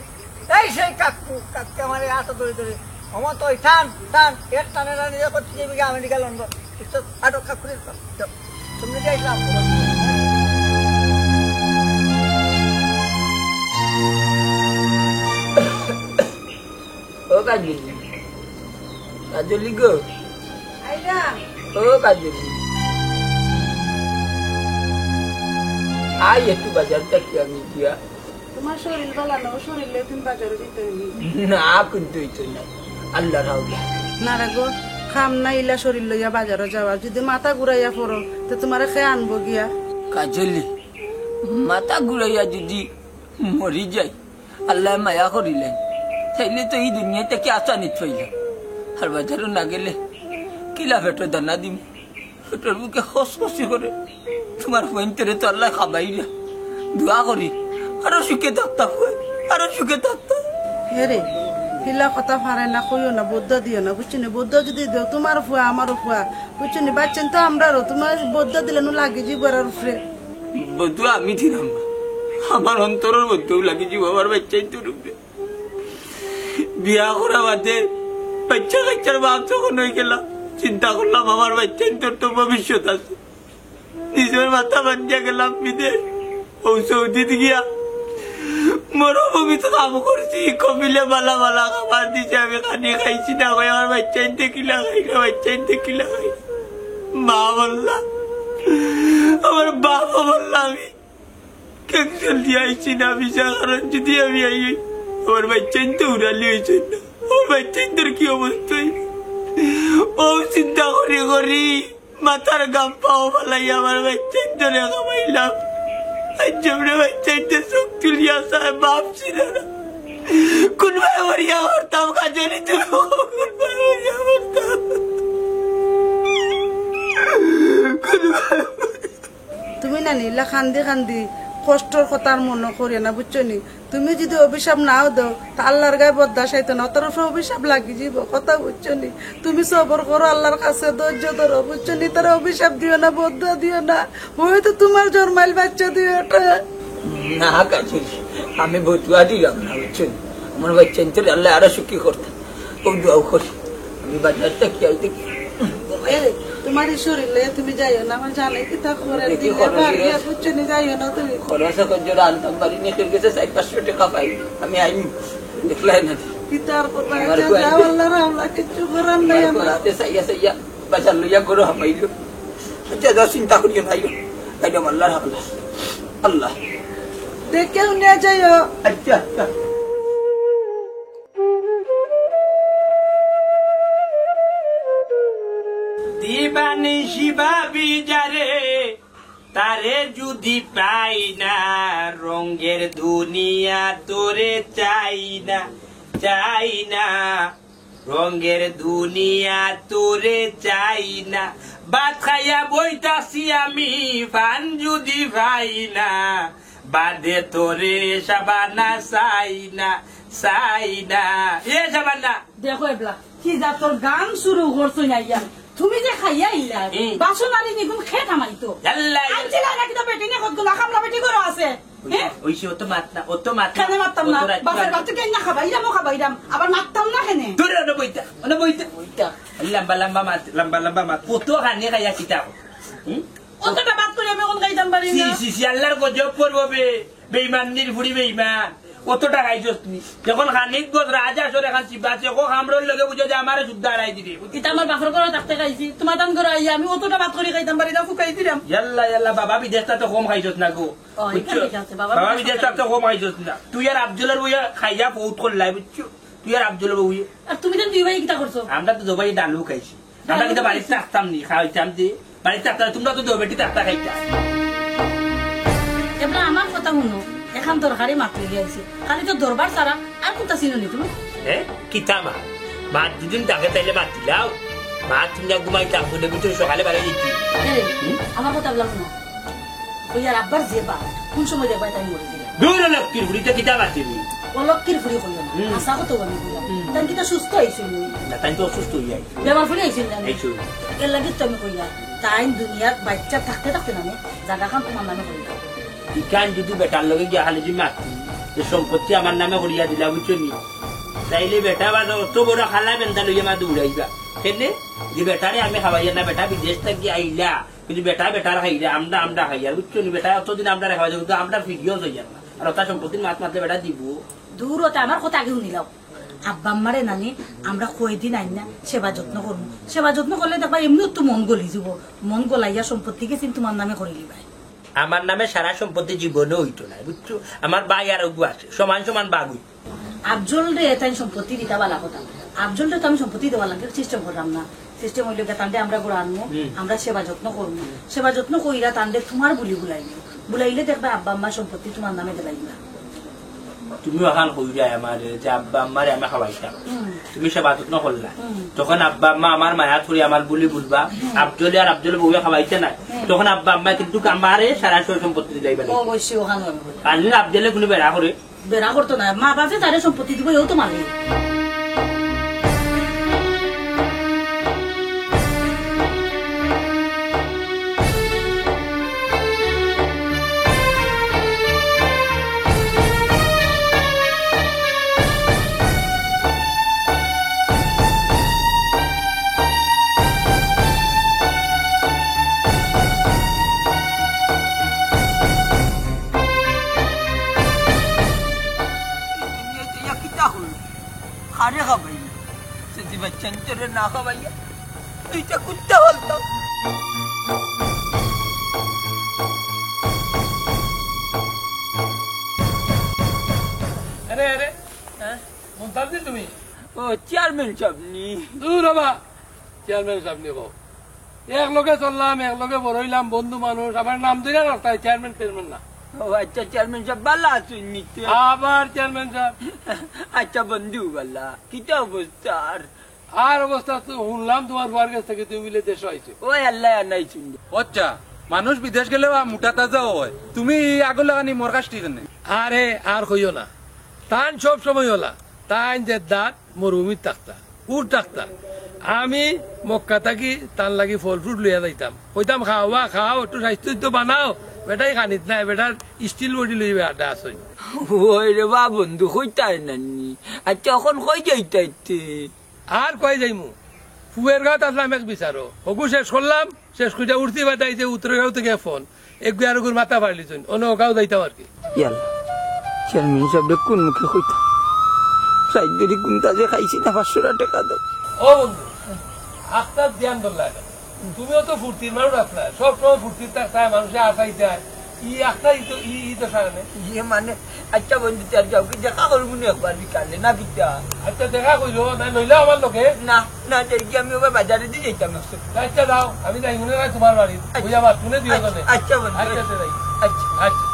এই সেই কাককে আমার হাত ধরে আমার তো ওই টান এক টানে নিজে করতে যাবি আমেরিকা লন্ডন বুঝছ আটো কাকুর তুমি যাইলাম কাজলি গো, ও কাজলি, আই একটু বাজারটা কি আমি দিয়া তোমার শরীর ভালো না, শরীরে তুমি বাজারে দিতে হইনি। না কিন্তু হইতো না, আল্লাহ রাউলা না রে গো, খাম না ইলা শরীর লইয়া বাজারে যাওয়া, যদি মাথা ঘুরাইয়া পড়ো তো তোমার খেয়ে আনবো গিয়া। কাজলি মাথা ঘুরাইয়া যদি মরি যাই, আল্লাহ মায়া করিলেন, তাইলে তো এই দুনিয়া থেকে আসানিত পাইলাম। আর বাজারও না গেলে কিলা পেটের দানা দিম, পেটের বুকে খসখসি করে তোমার পয়েন্টেরে তো আল্লাহ খাবাই না। দোয়া করি আরো সুখে থাকতাম, আরো সুখে থাকতাম। হেরে হিলা কথা ফারে না, কইও না, বৌদ্ধ দিও না, বুঝছি না। বৌদ্ধ যদি দিও তোমার ফুয়া আমারও ফুয়া, বুঝছি না। বাচ্চেন তো আমরারও, তোমার বৌদ্ধ দিলে নো লাগে জীবর উপরে। বধু আমি দিলাম না, আমার অন্তরের মধ্যেও লাগিয়েছি বাবার বাচ্চাই তো রূপে। বিয়া করা বাদে বাচ্চা কাচ্চার বাপ যখন হয়ে গেলাম, চিন্তা করলাম আমার বাচ্চাই তোর তো ভবিষ্যৎ আছে। নিজের মাথা বাঞ্জা গেলাম বিদেশ, ও সৌদিত গিয়া মরুভূমিত কাম করছি, কমিলে বালা বালা খাবার দিছে, আমি খানি খাইছি না। আমার বাচ্চাই দেখিলা খাই না, বাচ্চাই দেখিলা খাই না। মা বললাম, আমার বাবা বললাম, আমি ক্যান্সেল দিয়ে আইছি না ভিসা, কারণ যদি আমি আই আমার বাচ্চাই তো উড়ালি হয়েছে না, আমার বাচ্চাই তোর কি অবস্থা। ও চিন্তা করি করি মাথার গাম পাও ফালাই আমার বাচ্চাই ধরে খামাইলাম। যেমন বাচ্চাই চোখ তুলিয়া সাহেব ভাবছি না কোন ভাই মরিয়া করতাম, কাজে নিতে কোন ভাই মরিয়া করতাম। তুমি না নিলা খান্দি খান্দি কষ্টর কথা আর মনে করিও না, বুঝছো নি। তুমি যদি অভিশাপ নাও দাও তা আল্লাহর গায়ে বদা সাইতো না, তোর উপরে অভিশাপ লাগি যাব কথা, বুঝছো নি। তুমি সবর করো, আল্লাহর কাছে ধৈর্য ধরো, বুঝছো নি। তারা অভিশাপ দিও না, বদা দিও না, হয়তো তোমার জন্মাইল বাচ্চা দিও এটা। না কাজে আমি বতুয়া দিলাম না, বুঝছেন। আমার বাচ্চা তোর আল্লাহ আরো সুখী করতাম, ও দোয়াও করি। আমি বাজারটা কি আইতে তোমার শরীরে তুমি যাইও না, আমার জানাই কি তা করে বুঝছো নি, যাইও না তুমি। খরচ জোড়া আনতাম বাড়ি নিয়ে চলে গেছে, 400-500 টাকা পাই আমি আইনি, দেখলাই না কি তারপর যাও, আল্লাহ রামলা কিচ্ছু করার নাই আমার। রাতে সাইয়া সাইয়া বাজার লইয়া করো হামাইলো। আচ্ছা যা চিন্তা করিও না, আইলো আল্লাহ রাখলা, আল্লাহ দেখেও নিয়ে যাইও। আচ্ছা আচ্ছা। দিবানি শিবাবি যারে তারে যদি পাই না, রঙের দুনিয়া তোরে চাই না, চাই না, রঙের দুনিয়া তোরে চাই না। ভাত খাইয়া বইতাছি আমি, পান যদি পাই না, বাদে তোরে সাবানা চাই না, চাই না। এ সাবানা দেখো এবলা কি যা তোর গান শুরু করছো না ইয়া, তুমি যে খাইয়া ইলা বাসন আনি নিগুন খেয়ে থামাইতো আল্লাহ আনছিলা নাকি তো বেটি নে কতগুলা খামলা বেটি করে আছে। ওইসে অত মাত না, অত মাত না। কেন মারতাম না? বাপের বাচ্চা কেন না খাবাইরাম ও খাবাইরাম, আবার মারতাম না কেন? তোরে অন বইতা, অন বইতা, বইতা লম্বা লম্বা মাত, লম্বা লম্বা মাত। কত খানি খাইয়া কিতাব অতটা বাদ করে আমি কোন খাইতাম পারি না। সি সি আল্লাহর গজব করবো বে, বেঈমান নির্ভুড়ি বেঈমান। কতটা খাইছস তুমি? যখন খানিক গজ রাজা সরে খান চিবাছে, ও খামরর লগে বুঝো যে আমারে শুদ্ধ হারাই দিবে। এটা আমার বাপের ঘরে থাকতে খাইছি, তোমার দান করে আইয়া আমি অতটা বাদ করে খাইতাম পারি না, ফুকাই দিলাম। ইয়াল্লা ইয়াল্লা, বাবা বিদেশটা তো কম খাইছস না গো, বুঝছো? বাবা বিদেশটা তো কম খাইছস না। তুই আর আফজলের বইয়া খাইয়া বহুত করলাই, বুঝছো? তুই আর আফজলের বইয়া। আর তুমি তো দুই ভাই কিটা করছো? আমরা তো জবাই ডালু খাইছি, আমরা কিন্তু বাড়িতে থাকতাম নি, খাইতাম যে বাড়িতে থাকতাম। তোমরা তো দোবেটি থাকতা খাইতা। এবার আমার কথা শুনো, এখন তরকারি মাত্র গিয়েছে, খালি তো দরবার ছাড়া আর কোনটা ছিল নি তুমি? হ্যাঁ কিতা মা, মাত দিদিন তাকে তাইলে মাত দিলাও, মাত তুমি ঘুমাই থাকবো, দেখবি সকালে বাড়ি দিচ্ছি। আমার কথা বললাম না, ওই আর আব্বার যে বা কোন সময় দেখবা তাই মরে দিলাম। দূর লক্ষ্মীর বুড়িতে কিতা মাতিবি? ও লক্ষ্মীর ফুড়ি কইও না, আশা কত আমি বললাম তাই কিটা সুস্থ হইছিল না, তাই তো অসুস্থ হয়ে যাই, বেমার ফুড়ি হইছিল না। এইছো এর লাগি তো আমি কইয়া তাই দুনিয়ার বাচ্চা থাকতে থাকতে না জায়গা খান তোমার নামে কইলা। ইকান যদি বেটার লগে গিয়া খালি যদি মাতি, যে সম্পত্তি আমার নামে করিয়া দিলা, বুঝছো নি? তাইলে বেটা বা অত বড় খালা বেন্দা লইয়া মা দৌড়াইবা কেনে? যে বেটারে আমি খাওয়াইয়া না, বেটা বিদেশ থেকে আইলা, কিন্তু বেটা বেটার খাইলা, আমরা আমরা খাইয়া, বুঝছো নি? বেটা অতদিন আমরা খাওয়া যাবো, কিন্তু আমরা ফিরিয়েও যাই না। আর ওটা সম্পত্তির মাত মাতলে বেটা দিব। দূর হতে আমার কথা আগে শুনিলাও, আব্বা আম্মারে নানি আমরা কয়দিন আইন না সেবা যত্ন করবো। সেবা যত্ন করলে দেখবা এমনিও তো মন গলি যাব, মন গলাইয়া সম্পত্তিকে কিন্তু তোমার নামে করে লিবাই। আমার নামে সারা সম্পত্তি জীবনে হইতো না, বুঝছো? আমার ভাই আর ওগু আছে, সমান সমান বাঘ হইতো। আফজল রে তাই সম্পত্তি দিতে বালা কথা, আফজল রে তো আমি সম্পত্তি দেওয়া লাগে সিস্টেম করলাম না। সিস্টেম হইলে তান্ডে আমরা গোড়া আনবো, আমরা সেবা যত্ন করবো। সেবা যত্ন কইরা তান্ডে তোমার বুলি বুলাইলে বুলাইলে দেখবা আব্বা আম্মার সম্পত্তি তোমার নামে দেবাইবা। তুমি ওখান কইরা আমার যে আব্বা আম্মারে আমি খাওয়াইতাম, তুমি সেবা যত্ন করলা, তখন আব্বা আম্মা আমার মায়া থুরি আমার বুলি বুলবা, আফজলে আর আফজলে বউয়ে খাওয়াইতে নাই, তখন আব্বা আম্মা কিন্তু আমারে সারা সম্পত্তি দিলাইবা। অবশ্যই ওখানে আর আফজলে কোনো বেড়া করে বেড়া করতো না, মা বাপে তারে সম্পত্তি দিব, এও তো মানে। খারে খাবাই যদি বাচ্চান তোরে না খাবাইয়া দুইটা কুত্তা বলতাম। আরে আরে মুনতাজির তুমি? ও চেয়ারম্যান সাহেবনি। দূর বাবা, চেয়ারম্যান সাহেব নেব। এক লগে চললাম, এক লগে বড়ইলাম, বন্ধু মানুষ। আমার নাম ধরে রাখতায় চেয়ারম্যান চেয়ারম্যান না। ও আচ্ছা, চেয়ারম্যান সাহেব ভালো আছেন নিতে? আবার চেয়ারম্যান সাহেব। আচ্ছা বন্ধু ভালা, কিটা অবস্থা? আর অবস্থা তো শুনলাম তোমার বুয়ার কাছ থেকে তুমি মিলে দেশ হয়েছে। ওই আল্লাহ নাই শুনলে। আচ্ছা, মানুষ বিদেশ গেলেও মোটা তাজা হয়, তুমি আগর লাগানি মোর কাছ ঠিক নেই। আরে আর কইও না, তান সব সময় হলা তান যে দাঁত মরুভূমির থাকতা উঠ থাকতা। আমি মক্কা থাকি তার লাগি ফল ফ্রুট লইয়া যাইতাম, কইতাম খাওয়া খাও, একটু স্বাস্থ্য বানাও। বেটাই খানিত নাই, বেটার স্টিল বডি লইবে আড্ডা আসই। ওই রে বা বন্ধু কইতাই নানি। আচ্ছা এখন কই যাইতাইতে? আর কই যাইমু, ফুয়ের গাত আসলাম এক বিচারো, হগু শেষ করলাম, শেষ করে উঠতে বাদাইতে উত্তরগাঁও থেকে ফোন এক গুয়ার মাথা পারলিছুন, অন্য গাঁও যাইতাম আর কি। ইয়াল্লা, চেয়ারম্যান সাহেব কোন মুখে কইতাম? সাইডেরি কোনটা যে খাইছি না 500 টাকা দাও। ও বন্ধু, আস্তার ধ্যান ধরলা, তুমিও তো ফুর্তির মানুষ আসলা, সব সময় ফুর্তির থাকতায়, মানুষের আশাই যায়। ই আস্তাই তো ই তো সারানে ইয়ে মানে। আচ্ছা বন্ধু, চার যাও কি দেখা করবো না একবার বিকালে না কিটা? আচ্ছা দেখা কইলো না, নইলে আমার লোকে না না, কি আমি ওবার বাজারে দিয়ে যেতাম। আচ্ছা দাও, আমি যাই মনে হয় তোমার বাড়ি, ওই আবার শুনে দিও। আচ্ছা বন্ধু, আচ্ছা যাই। আচ্ছা আচ্ছা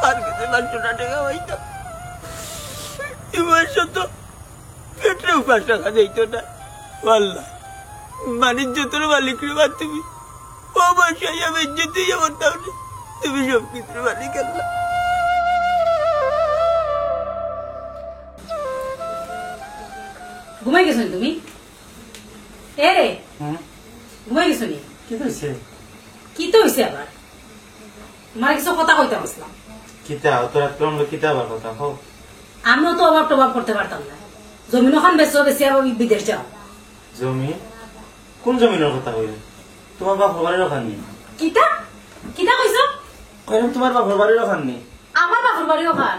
আর কেটে 500 টাকা পাইতাম, এবার তো পেটেও 5 টাকা যাইতো না। আল্লাহ, বাণিজ্য তোর মালিক রে বা তুমি, ও বাসায় আমি যেতেই আমার তাহলে তুমি সব কিছুর মালিক। আল্লাহ, ঘুমাই গেছো তুমি? এ রে, ঘুমাই গেছো নি? কি কইছে? কি তো হয়েছে আবার? তোমার কিছু কথা কইতে আসলাম। কিতা তোরা তোমরা কিতা আবার কথা কও? আমিও তো অভাব টভাব করতে পারতাম না, জমিন ওখান বেচো, বেশি আবার বিদেশ যাও। জমি? কোন জমিনের কথা কইলে? তোমার বাপর বাড়ির ওখানে? কিতা কিতা কইছো? কইলাম তোমার বাপর বাড়ির ওখানে। আমার বাপর বাড়ি ওখান?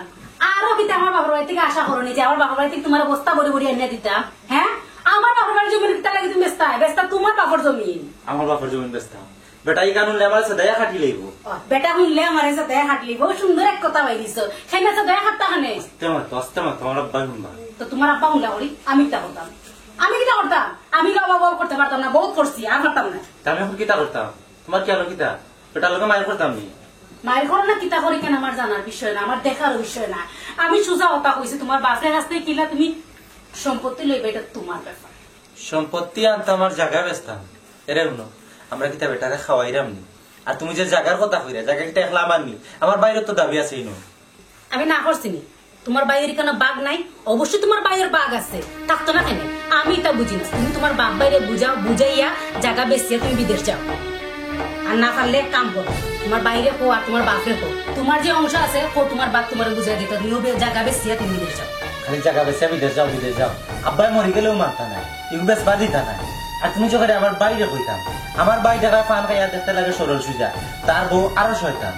আরো কিতা আমার বাপর বাড়ি থেকে আশা করনি যে আমার বাপর বাড়ি থেকে তোমার বস্তা বড়ি বড়ি এনে দিতাম? হ্যাঁ, আমার বাপর বাড়ির জমি কিতা লাগে তুমি বেচতা? বেচতা তোমার বাপর জমি। আমার বাপর জমি বেচতাম। বেটা এই কানুন আমার সাথে দয়া খাটি লইব। বেটা শুনলে আমার সাথে হাঁটলি, বহু সুন্দর এক কথা বাইরিছো। সেই না সাথে হাঁটতা খানে তোমার আব্বা শুনবা। তো তোমার আব্বা হুন্ডা করি, আমি কিতা করতাম? আমি কিতা করতাম? আমি অভাব করতে পারতাম না, বহুত করছি, আর পারতাম না। আমি এখন কিতা করতাম? তোমার কি আলো কিতা? বেটা লোকে মায়ের করতাম নি। মায়ের ঘর না কিতা করি কেন আমার জানার বিষয় না, আমার দেখার বিষয় না। আমি সোজা কথা কইছি, তোমার বাপের কাছ থেকে কিলা তুমি সম্পত্তি লইবে, এটা তোমার ব্যাপার। সম্পত্তি আনতাম আমার জায়গা বেচতাম। এরে শুনো, আমরা কিতা বেটারে খাওয়াইরাম নি। আর তুমি যে জায়গার কথা কইরা, জায়গা কিটা একলা আমার নি, আমার বাইরের তো দাবি আছে। আমি না করছি নি, তোমার বাইরের কোনো বাঘ নাই? অবশ্যই তোমার বাইরের বাঘ আছে, থাকতো না কেন? আমি তা বুঝি না। তুমি তোমার বাপ বাইরে বুঝাও, বুঝাইয়া জায়গা বেচিয়া তুমি বিদেশ যাও। আর না পারলে কাম করো, তোমার বাইরে কো আর তোমার বাপরে কো, তোমার যে অংশ আছে কো তোমার বাপ তোমার বুঝাই দিত, তুমিও জায়গা বেচিয়া তুমি বিদেশ যাও। খালি জায়গা বেচে বিদেশ যাও, বিদেশ যাও। আব্বাই মরি গেলেও মারতা নাই, ইউ বেশ বাদিতা নাই। আর তুমি যখন আমার বাইরে কইতাম, আমার ভাই টাকা পান খাইয়া দেখতে লাগে সরল সুজা, তার বউ আরো শয়তান।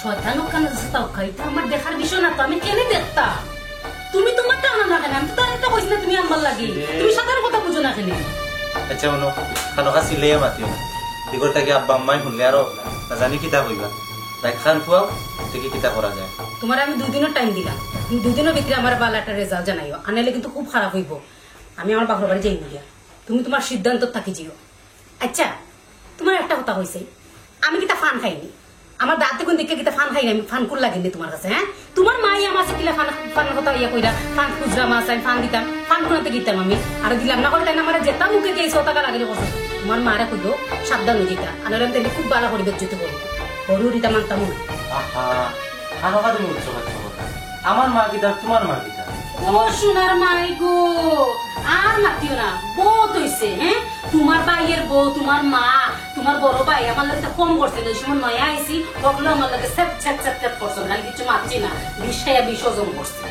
শয়তান ওখানে তাও খাইতা আমার দেখার বিষয় না তো, আমি কেনে দেখতা? তুমি তোমার টানা না কেন? আমি তো তার একটা কইছি না তুমি আমার লাগি, তুমি সাধারণ কথা বুঝো না কেন? আচ্ছা শুনো, খানকা চিলেয়ে মাতিও না, দিগরটাকে আব্বা আম্মাই শুনলে আরো না জানি কিতা কইবা। রাইত খান খুয়াও, দেখি কিতা করা যায়। তোমার আমি 2 দিনের টাইম দিলাম, তুমি 2 দিনের ভিতরে আমার বালাটা রেজাল্ট জানাইও, আনাইলে কিন্তু খুব খারাপ হইব। আমি আমার বাপের বাড়ি যাইব গিয়া, তুমি তোমার সিদ্ধান্ত থাকি যেও। আচ্ছা তোমার একটা কথা হয়েছে, আমি কিতা ফান খাইনি, আমার দাঁতে কোন দিকে কিতা ফান খাইনি, আমি ফান কুল লাগেনি তোমার কাছে। হ্যাঁ তোমার মাই আমার কিলা ফান ফান কথা ইয়া কইরা ফান খুচরা মাছ আমি ফান দিতাম, ফান কোনাতে গিতাম আমি আর দিলাম না করে, তাই না আমার যেটা মুখে দিয়ে 100 টাকা লাগে করছো। তোমার মারা কইলো সাবধান হয়ে যেতা, আর আমি তাহলে খুব ভালো করে বেজ্জত করবো, বড়ুরিটা মানতাম না। আহা, খানকা তুমি উৎসব কথা, আমার মা কিতা তোমার মা কিতা? ও সোনার মাই গো, আর মাতিও না, বহুত হইছে। হ্যাঁ তোমার ভাইয়ের বউ, তোমার মা, তোমার বড় ভাই আমার লাগে কম করছে, ওই সময় নয়া আইসি ওগুলো আমার লাগে সেট সেট সেট সেট করছে, না কিছু মারছি না, বিষয়া বিসর্জন করছে।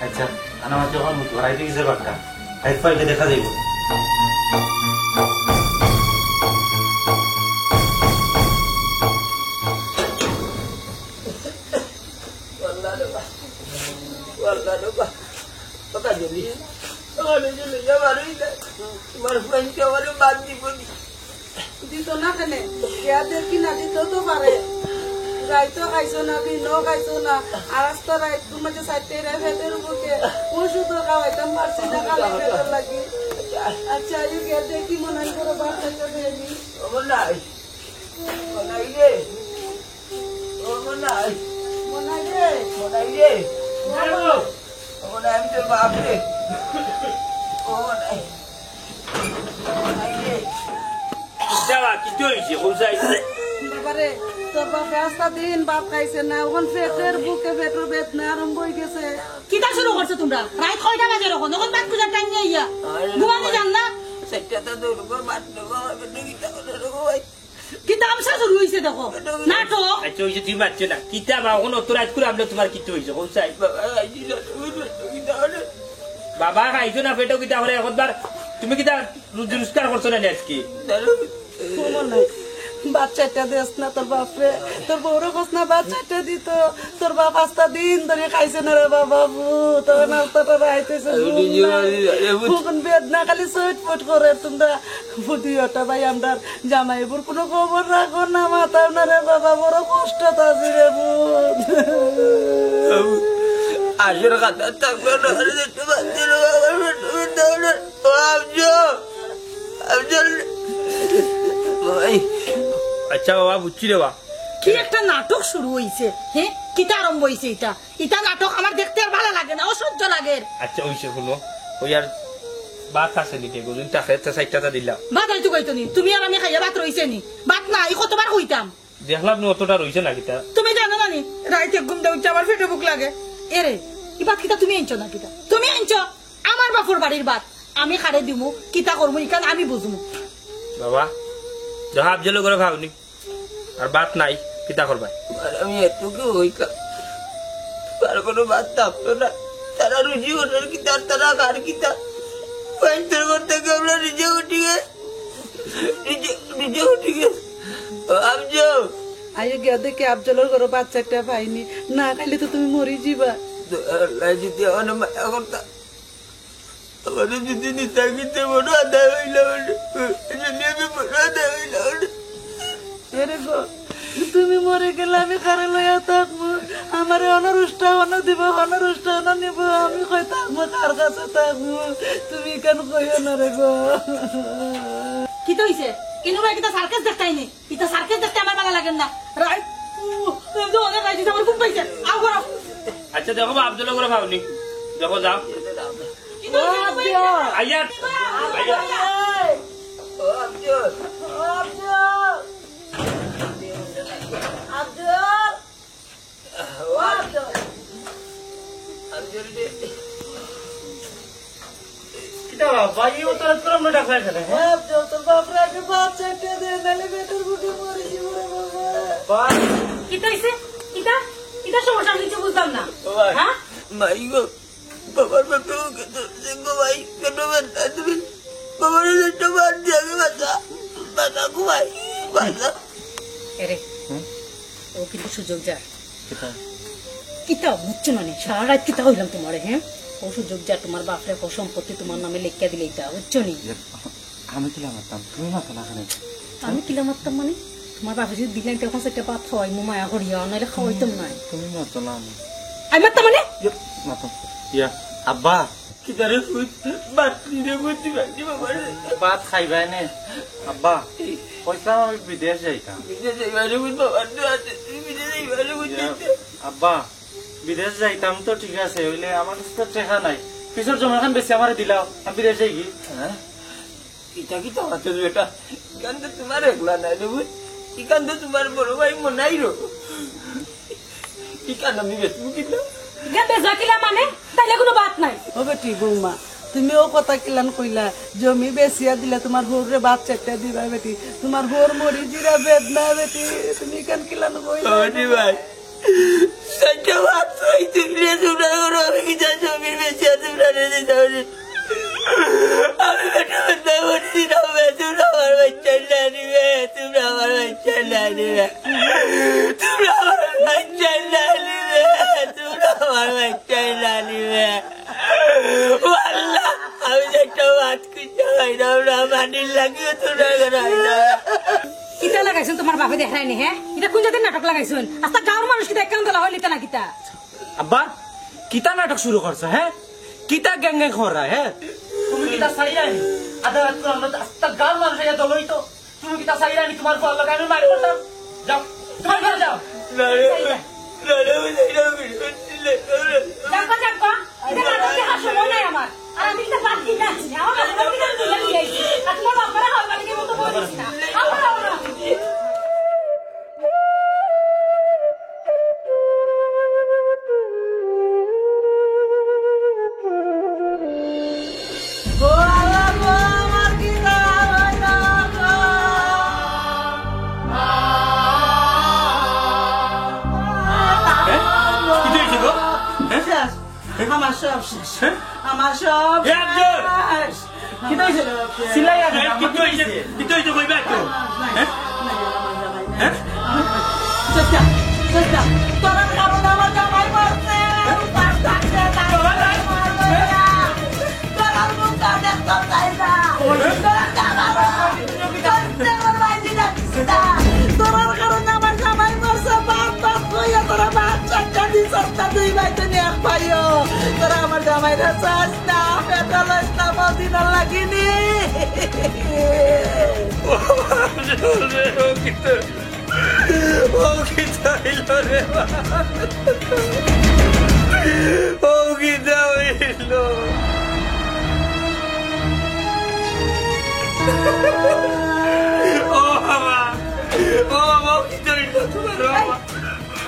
আচ্ছা আমার যখন ঘরাইতে গেছে বাক্কা, হাইট পাইলে দেখা যাইব। দিত না কেনে ইয়া দেখি না, দিত তো পারে। রাইতো খাইছো না, দিনও খাইছো না, আর আস্তা রাইত তোমার যে সাইডে ফেটের বুকে ওষুধ খাওয়াইতাম পারছি না খালি ফেটের লাগি। আচ্ছা আয়ু গিয়া দেখি মনে হয় করে বাপ খাইতে দেয়নি। নাই মনাই রে, ও মনাই, মনে রে মনাই রে, মনাই আমি তোর বাপ রে, ও মনাই, মনাই রে। যাওয়া কিছু হয়েছে হোসাই বাবারে তোর বাপে আস্তা দিন বাপ খাইছে না, ওখান ফেটের বুকে ফেটের বেদনা আরম্ভ হয়ে গেছে। কিতা শুরু করছো তোমরা? রাত কয়টা বাজে রকম, যখন বাদ পূজার টাইম নিয়ে ইয়া ঘুমাতে যান না? সেটা তো দৌড়বো বাদ দেবো, গীতা কিতা আমসা শুরু হয়েছে দেখো, নাটক। আচ্ছা হয়েছে তুমি পারছো না কিতা বা এখন অত রাত করে আমরা তোমার কিছু হয়েছে হোসাই বাবা খাইছো না পেটো কিতা করে একবার তুমি কিতা রোজগার করছো না আজকে? বাচ্চাটা দেস না তোর বাপরে, তোর বউরে খোঁজ না বাচ্চাটা দিত, তোর বাপ আস্তা দিন ধরে খাইছে না রে বাবা, তখন আস্তাটা রাইতেছে বেদনা খালি সৈট ফুট করে। তোমরা বুদ্ধিটা ভাই আমরা জামাইবুর কোনো খবর রাখো না, মাথাও না রে বাবা, বড় কষ্ট আছে রে বুধ। আসলে কথা থাকবে আচ্ছা বাবা বুঝছি রে বা কি একটা নাটক শুরু হয়েছে। হ্যাঁ কিতা আরম্ভ হয়েছে, এটা এটা নাটক আমার দেখতে আর ভালো লাগে না, অসহ্য লাগে। আচ্ছা হইছে শুনো ওই আর বাত আছে নিতে গুজুন টাকা সাইটটা দিলাম ভাত হয়তো কইতো নি, তুমি আর আমি খাইয়া ভাত রইছে নি, ভাত না এই কতবার কইতাম। দেখলাম না অতটা রইছে না কিতা। তুমি জানো না নি রাইতে ঘুম দেউচ্ছে আমার পেটে বুক লাগে। এরে এই ভাত কিতা তুমি আনছো না? কিতা তুমি আনছো? আমার বাপুর বাড়ির ভাত আমি খাড়ে দিমু, কিতা করবো ইকান আমি বুঝমু। বাবা যাহা আবজল করে খাওনি আর বাত নাই কিতা করবা? আমি এটুকু ওই তার কোনো বাদ থাকতো না, তারা রুজি ওঠার কি তারা কার কি পয়েন্টের করতে গিয়ে আমরা নিজে উঠি গে আবজো আয়ু গিয়া দেখে আফজলের ঘরে বাচ্চাটা পাইনি, না খাইলে তো তুমি মরি যাবা। যদি আমার মায়া করতাম, আমাদের যদি নিতাকিতে বড় আদায় হইলাম, যদি আমি বড় আদায় হইলাম। এরে গো তুমি মরে গেলে আমি কারে লইয়া থাকবো, আমার অনরুষ্টা অন দিব, অনরুষ্টা অন নিব, আমি কই থাকবো কার কাছে থাকবো? তুমি কেন কইও না রে গো? কি তো হইছে? কেন ভাই কিতা সার্কাস দেখাইনি? কিতা সার্কাস দেখতে আমার ভালো লাগে না। রাইট তো অনেক রাইতে আমার ঘুম পাইছে। আও করো। আচ্ছা দেখো আবজল করে খাওনি, দেখো যাও আইয়া বুঝলাম না। বাবার বাবার একটা বার দিয়ে আগে বাচ্চা বাঁচা ঘুমাই বাঁচা এরে ও কিন্তু সুযোগ যা কিতা বুঝছো না নি সারা রাত কিতা হইলাম তোমারে হ্যাঁ ও সুযোগ যা তোমার বাপরে ও সম্পত্তি তোমার নামে লেখা দিলে এটা বুঝছো নি আমি কিলা মারতাম তুমি মারতো না খানে আমি কিলা মারতাম মানে তোমার বাপে যদি দিলেন তখন সেটা ভাত খাওয়াই মো মায়া করিয়া নাহলে খাওয়াইতাম না তুমি মারতো না আমি মারতাম মানে মারতাম ইয়া আব্বা কিতারে বাদ নিয়ে বুঝতে পারছি বাবা ভাত খাইবাই নে আব্বা পয়সা আমি বিদেশ যাইতাম আব্বা বিদেশ যাইতাম তো ঠিক আছে হইলে আমার কাছে তো টাকা নাই পিছর জমা খান বেশি আমার দিলাও আমি বিদেশ যাই কি ইটা কি তোমার বেটা ইখান তো তোমার একলা নাই রে বুঝ ইখান তো তোমার বড় ভাই মনাই রো ইখান আমি বেশি কিনা ইখান বেজা কিলা মানে তাইলে কোনো বাত নাই ও বেটি বৌমা তুমিও কথা কিলান কইলা জমি বেচিয়া দিলে তোমার হোরে বাদ চারটা দিবা বেটি তোমার হোর মরি জিরা বেদনা বেটি তুমি কেন কিলান কইলা ভাই সঞ্জয় বাদ হই তুমি তোমরা করো আমি কি জানি জমির বেচিয়া তোমরা রেখে যাও আমি বেটা বেটা বলছি না তোমরা আমার বাচ্চা না নিবে তোমরা আমার বাচ্চা না নিবে তোমরা আমার বাচ্চা না নিবে তোমরা আমার বাচ্চা না নিবে আল্লাহ আমি একটা বাদ খুঁজতে হয় না আমরা মানির লাগিয়ে তোমরা করো না কিতা লাগাইছেন তোমার বাপে দেখাই নি হ্যাঁ এটা কোন জাতের নাটক লাগাইছেন আস্তা গাঁর মানুষ কিতা একান্ত লা হইলিতা না কিতা আব্বা কিতা নাটক শুরু করছো হ্যাঁ কিতা গ্যাং গ্যাং খরা হ্যাঁ তুমি কিতা সাইরানি আদালত তো আমরা আস্তা গাঁর মানুষ এটা দলই তো তুমি কিতা সাইরানি তোমার ফল লাগা আমি মারি করতাম যাও তোমার ঘরে যাও দেখো দেখো এটা নাটক দেখার সময় নাই আমার আর আমি তো বাদ দিতে যাচ্ছি না আমার বাবা কিতা তুলে নিয়ে আইছি আর তোমার বাবারা হয় মানে কি মতো বলিস না আমরা আমার সব শেষ আমার সব কিতা হইছে সিলাই আছে কিন্তু হইছে কইবা তো তোরা কারণ আমার জামাই মারছে তোরা মুখটা দেখতে চাই না তোরার কারণে আমার জামাই মারছে বাপ বাপ কইয়া তোরা বাপ চারটা দিন সপ্তাহ দুই ভাই তো নিয়ে পাইও তোরা আমার জামাই রে চাস না পেটা লাস না মদিনা লাগিনি ও কিতা হইলো রে ও কিতা হইলো ও বাবা কিতা হইলো তোমার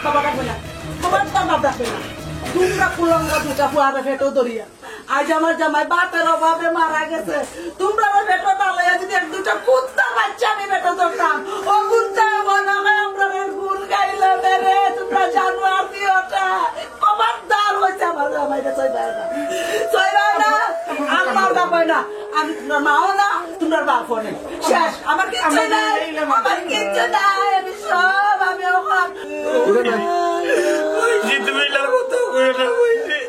বাবা ডাকবে না তোমার তোর বাপ ডাকবে না তোমরা কুলঙ্গ দুটা ফুয়ারে ফেটো ধরিয়া আজ আমার জামাই বাপের অভাবে মারা গেছে তোমরা আমার ফেটো ডালাইয়া যদি এক দুটা কুত্তা বাচ্চা আমি ফেটো ধরতাম ও কুত্তা মনে হয় আমরা গুণ গাইলে মেরে তোমরা জানোয়ার দিওটা কবার দাল হয়েছে আমার জামাইটা চইবাই না আমার বাপ হয় না আমি তোমার মাও না তোমার বাপও নেই শেষ আমার কিচ্ছু নাই আমি সব আমি তুমি না কথা করে না ভাইজি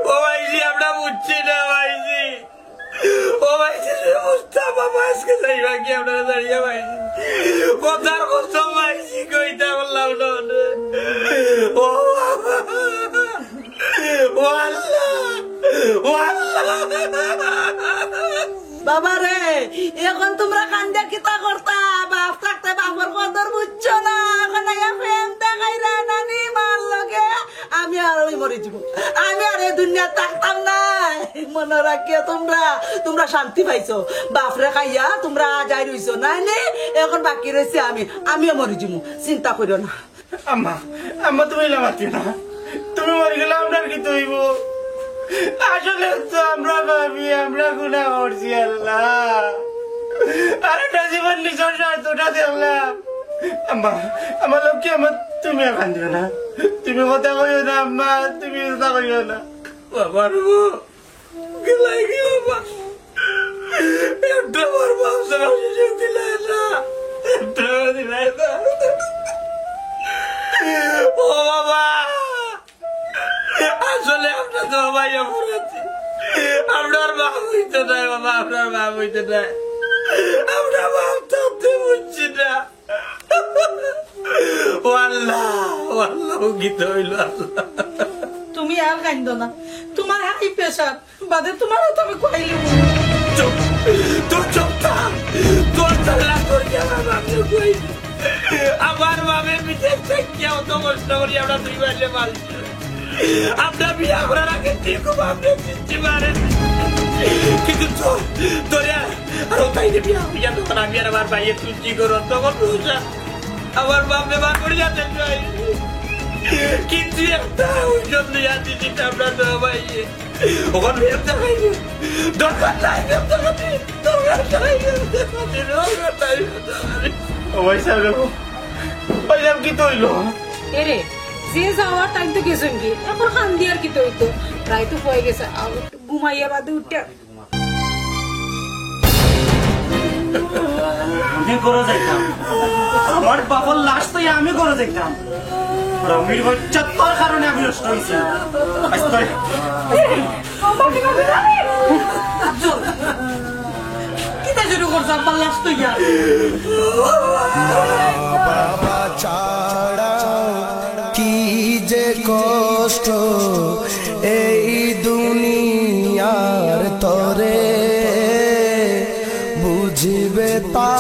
ও ভাইজি আমরা বুঝছি না ভাইজি ও ভাইজি মুস্তাফা মাসকে যাইবা কি আমরা দাঁড়িয়ে ভাইজি কথার কসম ভাইজি কইতা বললাম না ও বাবা রে এখন তোমরা কান্দে কিতা করতা বাপ থাকতে বাপর কদর বুঝছো না এখন প্রেম দেখাইরা নানি মার লগে আমি আর ওই মরে যাব আমি আর এই দুনিয়া থাকতাম না মনে রাখিয়া তোমরা শান্তি পাইছো বাপরে খাইয়া তোমরা যাই রইছো নাই নে এখন বাকি রয়েছে আমিও মরে যাব চিন্তা করিও না আম্মা তুমি লাগাতি না তুমি মরে গেলে আমরা কি তৈব আসলে তো আমরা ভাবি আমরা গুণা করছি আল্লাহ আর একটা জীবন নিজের স্বার্থটা দেখলাম আম্মা আমার লক্ষ্যে আমার তুমি এখন দিও না তুমি কথা কইও না আম্মা তুমি কথা কইও না বাবার গেলাই কি বাবা একটা আমার বাপ ছাড়া সুযোগ দিলে না, একটা দিলে না। ও বাবা, আসলে আমরা তো ভাইয়া পড়াচ্ছি, আপনার বাপ হইতে নাই বাবা, আপনার বাপ হইতে নাই, আমরা বাপ থাকতে বুঝছি না। ও আল্লাহ, ও আল্লাহ, গীত হইল আল্লাহ। তুমি আর কান্দ না, তোমার হাই প্রেশার বাদে তোমারও তো আমি কইলি চুপ, তুই চুপ থাক, তোর চালা করি আমার বাপকে কই। আমার বাপের বিদেশ থেকে অত কষ্ট করি আমরা দুই মাসে মারছি, আমরা বিয়া করার আগে খুব আপনি চিনতে পারেন, কিন্তু তোরে আর তাইলে বিয়া হইয়া তখন আমি আর আমার ভাইয়ের তুলছি করো, তখন রোজা আমার বাপ ব্যবহার করে যাতে চাই, কিন্তু একটা ওষুধ নিয়ে দিচ্ছি আমরা তো ভাইয়ে, ওখানে ব্যবসা খাইনি, দরকার নাই ব্যবসা খাচ্ছি, দরকার নাই ব্যবসা খাচ্ছি, দরকার নাই ব্যবসা খাচ্ছি। ওই সাহেব কি তৈল? এরে যে যাওয়ার টাইম তো গেছেন কি, এখন খান দিয়ার কি তৈতো, প্রায় তো হয়ে গেছে, ঘুমাইয়া বাদে উঠে আমি করে যাইতাম, আমার বাবার লাশ তো আমি করে যাইতাম, রমির বাচ্চা তোর কারণে আমি নষ্ট হয়েছি। কিতা শুরু করছো আব্বার লাশ তো ইয়া বাবা ছাড়া কি যে কষ্ট এই দুনিয়ার তরে বুঝিবে তা